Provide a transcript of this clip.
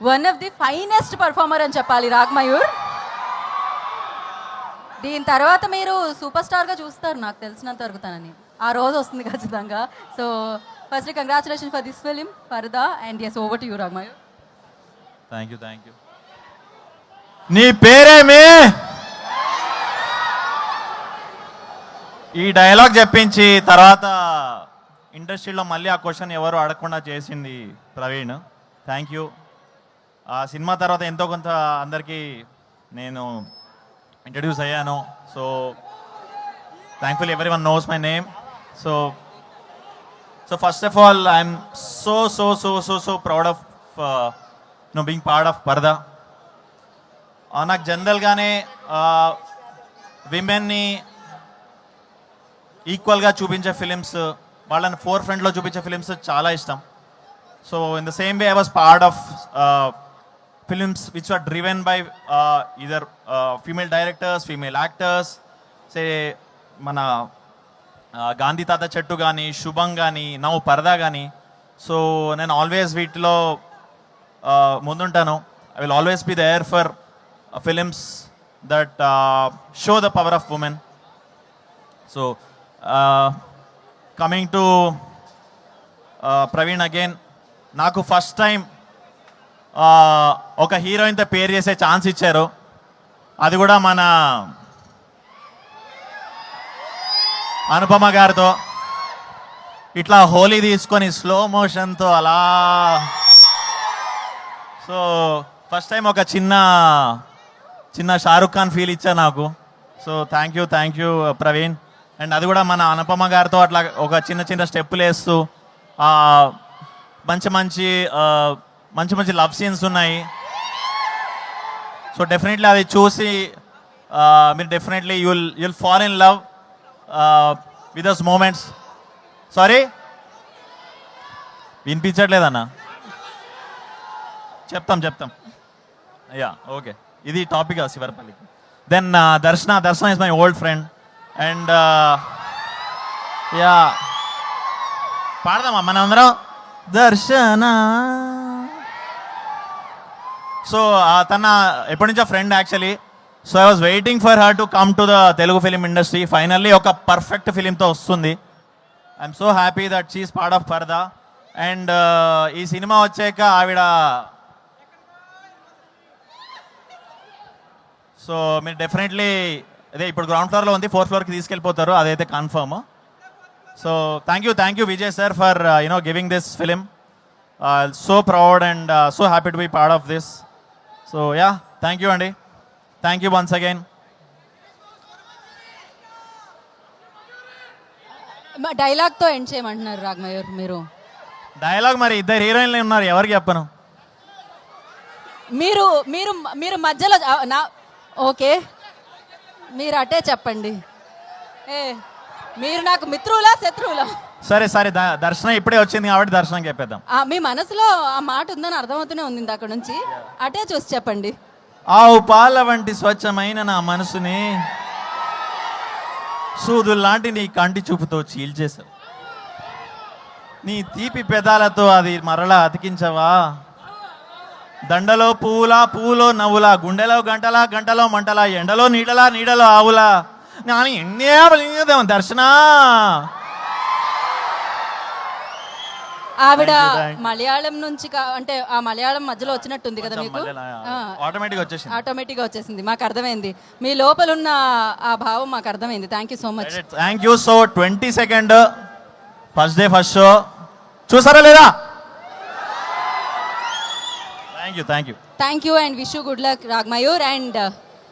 One of the finest performer అని చెప్పాలి రాగ్మయూర్. దీని తర్వాత మీరు సూపర్ స్టార్గా చూస్తారు నాకు తెలిసినంత వరకు తనని. ఆ రోజు వస్తుంది ఖచ్చితంగా. So firstly congratulation for this film Paradha and yes over to you Ragmayur. Thank you. నీ పేరేమి? ఈ డైలాగ్ చెప్పించి తర్వాత ఇండస్ట్రీలో మళ్ళీ ఆ క్వశ్చన్ ఎవరు అడగకుండా చేసింది ప్రవీణ్. Thank you. ఆ సినిమా తర్వాత ఎంతో కొంత అందరికీ నేను ఇంట్రడ్యూస్ అయ్యాను. So thankful everyone knows my name. So first of all I'm so proud of being part of Paradha. నాకు జనరల్గానే విమెన్ని ఈక్వల్గా చూపించే ఫిలిమ్స్, వాళ్ళని ఫోర్ ఫ్రంట్లో చూపించే ఫిలిమ్స్ చాలా ఇష్టం. So in the same way I was part of films which are driven by either female directors, female actors. Say మన గాంధీ తాత చెట్టు కానీ, శుభం కానీ, నవ్ పరదా కానీ. సో నేను ఆల్వేస్ వీటిలో ముందుంటాను. I will always be there for films that show the power of women. So coming to Praveen again, నాకు ఫస్ట్ టైం ఒక హీరోయిన్తో పేరు చేసే ఛాన్స్ ఇచ్చారు. అది కూడా మన అనుపమ గారితో. ఇట్లా హోలీ తీసుకొని స్లో మోషన్తో అలా. సో ఫస్ట్ టైం ఒక చిన్న షారుఖ్ ఖాన్ ఫీల్ ఇచ్చా నాకు. So thank you Praveen. And అది కూడా మన అనుపమ గారితో అట్లా ఒక చిన్న స్టెప్పులు వేస్తూ మంచి లవ్ సీన్స్ ఉన్నాయి. సో డెఫినెట్లీ అది చూసి మీరు definitely you'll fall in love with those moments. Sorry వినిపించట్లేదన్నా? చెప్తాం. యా ఓకే, ఇది టాపిక్ శివరపల్లికి. Then Darshana is my old friend. And yeah పాడదామా మనం అందరం దర్శన. సో తన ఎప్పటి నుంచో friend actually. So I was waiting for her to come to the Telugu film industry. Finally ఒక పర్ఫెక్ట్ ఫిలింతో వస్తుంది. I'm so happy that she is part of పరదా. అండ్ ఈ సినిమా వచ్చాక ఆవిడ, సో మీరు డెఫినెట్లీ అదే ఇప్పుడు గ్రౌండ్ ఫ్లోర్లో ఉంది, 4th ఫ్లోర్కి తీసుకెళ్ళిపోతారు, అదైతే confirm. So thank you Vijay sir for giving this film. So proud and so happy to be part of this. So yeah thank you అండి. Thank you once again. డైలాగ్తో ఎండ్ చేయమంటున్నారు రాగ్మయూర్ మీరు. డైలాగ్ మరి ఇద్దరు హీరోయిన్లు ఉన్నారు, ఎవరికి చెప్పను. మీరు మధ్యలో ఓకే, మీరు అటే చెప్పండి. మీరు నాకు మిత్రులా శత్రువులా? సరే దర్శనం ఇప్పుడే వచ్చింది కాబట్టి దర్శనం చెప్పేద్దాం. మీ మనసులో ఆ మాట ఉందని అర్థమవుతూనే ఉంది అక్కడ నుంచి. అటే చూసి చెప్పండి. ఆవు పాల వంటి స్వచ్ఛమైన నా మనసుని సూదుల్లాంటి నీ కంటి చూపుతో చీల్చేశావు. నీ తీపి పెదాలతో అది మరలా అతికించవా? దండలో పువ్వులో నవ్వులా, గుండెలో గంటలో మంటలా, ఎండలో నీడలో ఆవులా. దర్శన ఆవిడ మలయాళం నుంచి అంటే ఆ మలయాళం మధ్యలో వచ్చినట్టుంది కదా మీకు? ఆటోమేటిక్గా వచ్చేసింది. మాకు అర్థమైంది, మీ లోపల ఉన్న ఆ భావం మాకు అర్థమైంది. Thank you so much. Thank you. So 22nd first day first show చూసారా లేదా? Thank you and wish you good luck Ragmayur. And